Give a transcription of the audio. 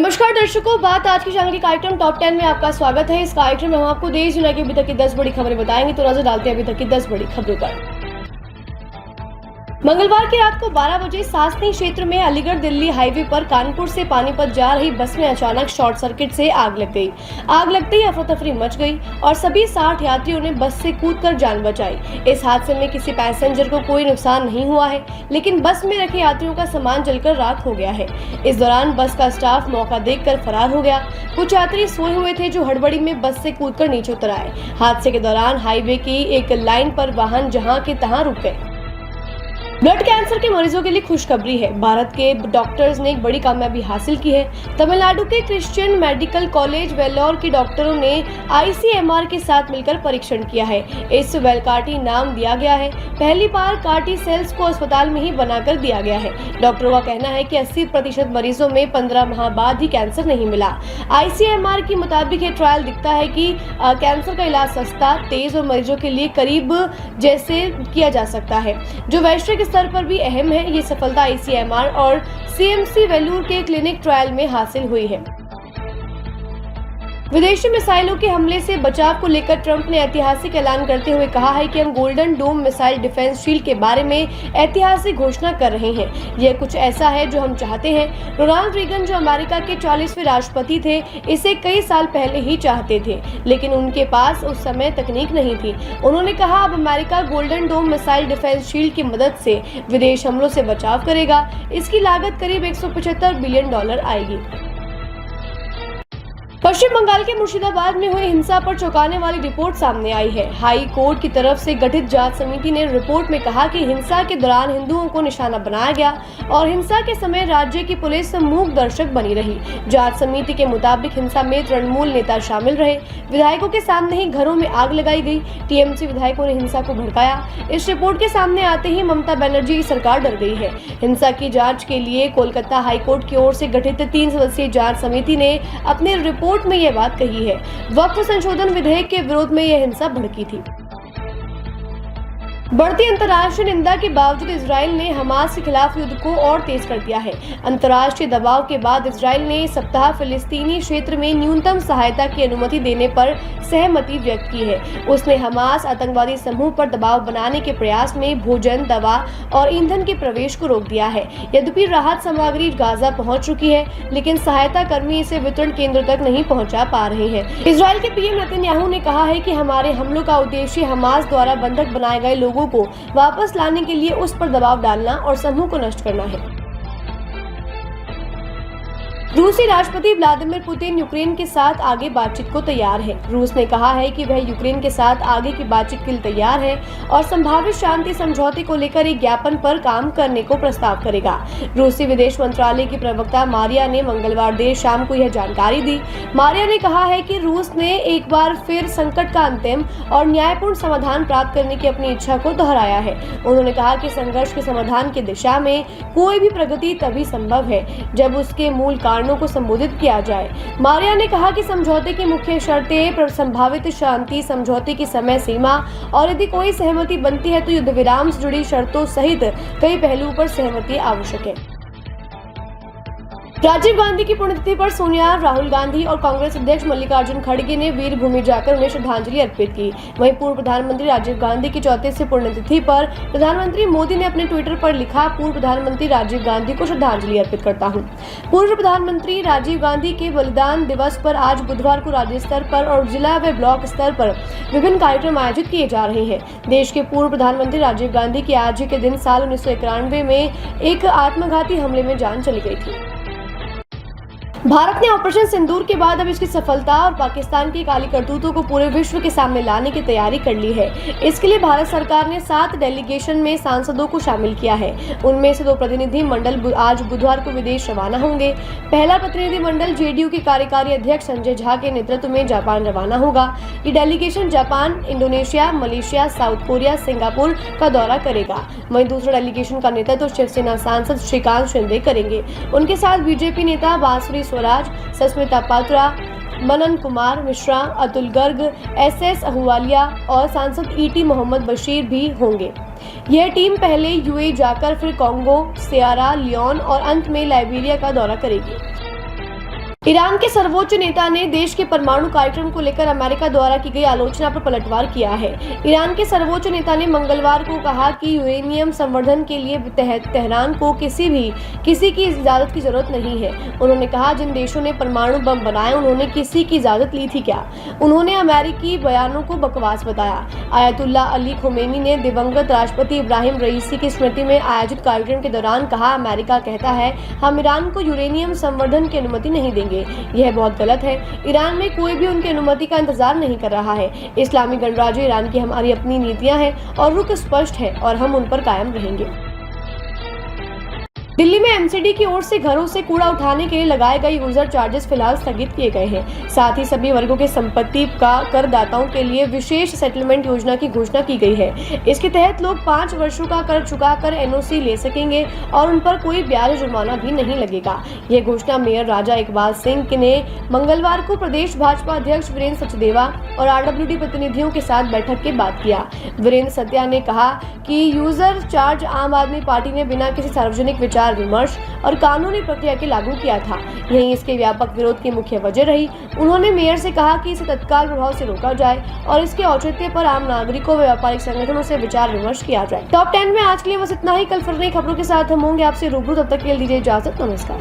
नमस्कार दर्शकों, बात आज की चैनल के कार्यक्रम टॉप 10 में आपका स्वागत है। इस कार्यक्रम में हम आपको देश दुनिया की अभी तक की 10 बड़ी खबरें बताएंगे। तो नजर डालते हैं अभी तक की 10 बड़ी खबरों पर। मंगलवार की रात को 12 बजे सासनी क्षेत्र में अलीगढ़ दिल्ली हाईवे पर कानपुर से पानीपत जा रही बस में अचानक शॉर्ट सर्किट से आग लग गई। आग लगते ही अफरा तफरी मच गई और सभी 60 यात्रियों ने बस से कूदकर जान बचाई। इस हादसे में किसी पैसेंजर को कोई नुकसान नहीं हुआ है, लेकिन बस में रखे यात्रियों का सामान जलकर राख हो गया है। इस दौरान बस का स्टाफ मौका देखकर फरार हो गया। कुछ यात्री सोए हुए थे जो हड़बड़ी में बस से कूदकर नीचे उतर आए। हादसे के दौरान हाईवे की एक लाइन पर वाहन जहां के तहां रुक गए। ब्लड कैंसर के मरीजों के लिए खुशखबरी है। भारत के डॉक्टर्स ने एक बड़ी कामयाबी हासिल की है। तमिलनाडु के क्रिश्चियन मेडिकल कॉलेज वेल्लोर के डॉक्टरों ने ICMR के साथ मिलकर परीक्षण किया है। इस वेलकार्टी नाम दिया गया है। पहली बार कार्टी सेल्स को अस्पताल में ही बनाकर दिया गया है। डॉक्टरों का कहना है कि 80% मरीजों में 15 माह बाद ही कैंसर नहीं मिला। ICMR के मुताबिक ये ट्रायल दिखता है कि कैंसर का इलाज सस्ता, तेज और मरीजों के लिए करीब जैसे किया जा सकता है, जो वैश्विक स्तर पर भी अहम है। ये सफलता ICMR और CMC वेल्लूर के क्लिनिक ट्रायल में हासिल हुई है। विदेशी मिसाइलों के हमले से बचाव को लेकर ट्रंप ने ऐतिहासिक ऐलान करते हुए कहा है कि हम golden dome missile defence shield के बारे में ऐतिहासिक घोषणा कर रहे हैं। यह कुछ ऐसा है जो हम चाहते हैं। रोनाल्ड रीगन, जो अमेरिका के 40वें राष्ट्रपति थे, इसे कई साल पहले ही चाहते थे, लेकिन उनके पास उस समय तकनीक नहीं थी। उन्होंने कहा, अब America golden dome missile defence shield की मदद से विदेश हमलों से बचाव करेगा। इसकी लागत करीब $175 बिलियन आएगी। पश्चिम बंगाल के मुर्शिदाबाद में हुई हिंसा पर चौंकाने वाली रिपोर्ट सामने आई है। हाई कोर्ट की तरफ से गठित जांच समिति ने रिपोर्ट में कहा कि हिंसा के दौरान हिंदुओं को निशाना बनाया गया और हिंसा के समय राज्य की पुलिस मूक दर्शक बनी रही। जांच समिति के मुताबिक हिंसा में तृणमूल नेता शामिल रहे। विधायकों के सामने ही घरों में आग लगाई गई। TMC विधायकों ने हिंसा को भड़काया। इस रिपोर्ट के सामने आते ही ममता बनर्जी की सरकार डर गई है। हिंसा की जाँच के लिए कोलकाता हाईकोर्ट की ओर से गठित 3 सदस्यीय जाँच समिति ने अपनी रिपोर्ट में यह बात कही है। वक्फ संशोधन विधेयक के विरोध में यह हिंसा भड़की थी। बढ़ती अंतर्राष्ट्रीय निंदा के बावजूद इजराइल ने हमास के खिलाफ युद्ध को और तेज कर दिया है। अंतर्राष्ट्रीय दबाव के बाद इजराइल ने इस सप्ताह फिलिस्तीनी क्षेत्र में न्यूनतम सहायता की अनुमति देने पर सहमति व्यक्त की है। उसने हमास आतंकवादी समूह पर दबाव बनाने के प्रयास में भोजन, दवा और ईंधन के प्रवेश को रोक दिया है। यद्यपि राहत सामग्री गाजा पहुंच चुकी है, लेकिन सहायता कर्मी इसे वितरण केंद्र तक नहीं पहुंचा पा रहे हैं। इजराइल के PM नेतन्याहू ने कहा है कि हमारे हमलों का उद्देश्य हमास द्वारा बंधक बनाए गए लोगों को वापस लाने के लिए उस पर दबाव डालना और समूह को नष्ट करना है। रूसी राष्ट्रपति व्लादिमीर पुतिन यूक्रेन के साथ आगे बातचीत को तैयार है। रूस ने कहा है कि वह यूक्रेन के साथ आगे की बातचीत के लिए तैयार है और संभावित शांति समझौते को लेकर एक ज्ञापन पर काम करने को प्रस्ताव करेगा। रूसी विदेश मंत्रालय की प्रवक्ता मारिया ने मंगलवार देर शाम को यह जानकारी दी। मारिया ने कहा है कि रूस ने एक बार फिर संकट का अंतिम और न्यायपूर्ण समाधान प्राप्त करने की अपनी इच्छा को दोहराया है। उन्होंने कहा कि संघर्ष के समाधान की दिशा में कोई भी प्रगति तभी संभव है जब उसके मूल कारणों को संबोधित किया जाए। मारिया ने कहा कि समझौते की मुख्य शर्तें संभावित शांति समझौते की समय सीमा और यदि कोई सहमति बनती है तो युद्ध विराम से जुड़ी शर्तों सहित कई पहलुओं पर सहमति आवश्यक है। राजीव गांधी की पुण्यतिथि पर सोनिया, राहुल गांधी और कांग्रेस अध्यक्ष मल्लिकार्जुन खड़गे ने वीर भूमि जाकर उन्हें श्रद्धांजलि अर्पित की। वहीं पूर्व प्रधानमंत्री राजीव गांधी की 34वीं पुण्यतिथि पर प्रधानमंत्री मोदी ने अपने ट्विटर पर लिखा, पूर्व प्रधानमंत्री राजीव गांधी को श्रद्धांजलि अर्पित करता हूं। पूर्व प्रधानमंत्री राजीव गांधी के बलिदान दिवस पर आज बुधवार को राज्य स्तर पर और जिला व ब्लॉक स्तर पर विभिन्न कार्यक्रम आयोजित किए जा रहे हैं। देश के पूर्व प्रधानमंत्री राजीव गांधी की आज ही के दिन साल 1991 में एक आत्मघाती हमले में जान चली गई थी। भारत ने ऑपरेशन सिंदूर के बाद अब इसकी सफलता और पाकिस्तान की काली करतूतों को पूरे विश्व के सामने लाने की तैयारी कर ली है। इसके लिए भारत सरकार ने 7 डेलीगेशन में सांसदों को शामिल किया है। उनमें से 2 प्रतिनिधि मंडल आज बुधवार को विदेश रवाना होंगे। पहला प्रतिनिधि मंडल JDU के कार्यकारी अध्यक्ष संजय झा के नेतृत्व में जापान रवाना होगा। ये delegation Japan, Indonesia, Malaysia, south Korea, Singapore का दौरा करेगा। वहीं दूसरा डेलीगेशन का नेतृत्व शिवसेना सांसद श्रीकांत शिंदे करेंगे। उनके साथ BJP नेता बांसुरी स्वराज, सस्मिता पात्रा, मनन कुमार मिश्रा, अतुल गर्ग, SS अहूवालिया और सांसद ET मोहम्मद बशीर भी होंगे। यह टीम पहले UAE जाकर फिर कांगो, सियरा लियोन और अंत में लाइबेरिया का दौरा करेगी। ईरान के सर्वोच्च नेता ने देश के परमाणु कार्यक्रम को लेकर अमेरिका द्वारा की गई आलोचना पर पलटवार किया है। ईरान के सर्वोच्च नेता ने मंगलवार को कहा कि यूरेनियम संवर्धन के लिए तेहरान को किसी की इजाजत की जरूरत नहीं है। उन्होंने कहा, जिन देशों ने परमाणु बम बनाए उन्होंने किसी की इजाजत ली थी क्या? उन्होंने अमेरिकी बयानों को बकवास बताया। आयतुल्ला अली खोमेनी ने दिवंगत राष्ट्रपति इब्राहिम रईसी की स्मृति में आयोजित कार्यक्रम के दौरान कहा, अमेरिका कहता है हम ईरान को यूरेनियम संवर्धन की अनुमति नहीं देंगे। यह बहुत गलत है। ईरान में कोई भी उनकी अनुमति का इंतजार नहीं कर रहा है। इस्लामी गणराज्य ईरान की हमारी अपनी नीतियां हैं और रुख स्पष्ट है और हम उन पर कायम रहेंगे। दिल्ली में एमसीडी की ओर से घरों से कूड़ा उठाने के लिए लगाए गए यूजर चार्जेस फिलहाल स्थगित किए गए हैं। साथ ही सभी वर्गों के संपत्ति का करदाताओं के लिए विशेष सेटलमेंट योजना की घोषणा की गई है। इसके तहत लोग 5 वर्षों का कर चुकाकर एनओसी ले सकेंगे और उन पर कोई ब्याज जुर्माना भी नहीं लगेगा। यह घोषणा मेयर राजा इकबाल सिंह ने मंगलवार को प्रदेश भाजपा अध्यक्ष वीरेंद्र सचदेवा और आरडब्ल्यूडी प्रतिनिधियों के साथ बैठक के बाद किया। वीरेंद्र सत्या ने कहा कि यूजर चार्ज आम आदमी पार्टी ने बिना किसी सार्वजनिक विचार विमर्श और कानूनी प्रक्रिया के लागू किया था। यही इसके व्यापक विरोध की मुख्य वजह रही। उन्होंने मेयर से कहा कि इसे तत्काल प्रभाव से रोका जाए और इसके औचित्य पर आम नागरिकों व व्यापारिक संगठनों से विचार विमर्श किया जाए। टॉप 10 में आज के लिए बस इतना ही। कल फिर नई खबरों के साथ हम होंगे आपसे रूबरू। तब तक के लिए दीजिए इजाजत। नमस्कार।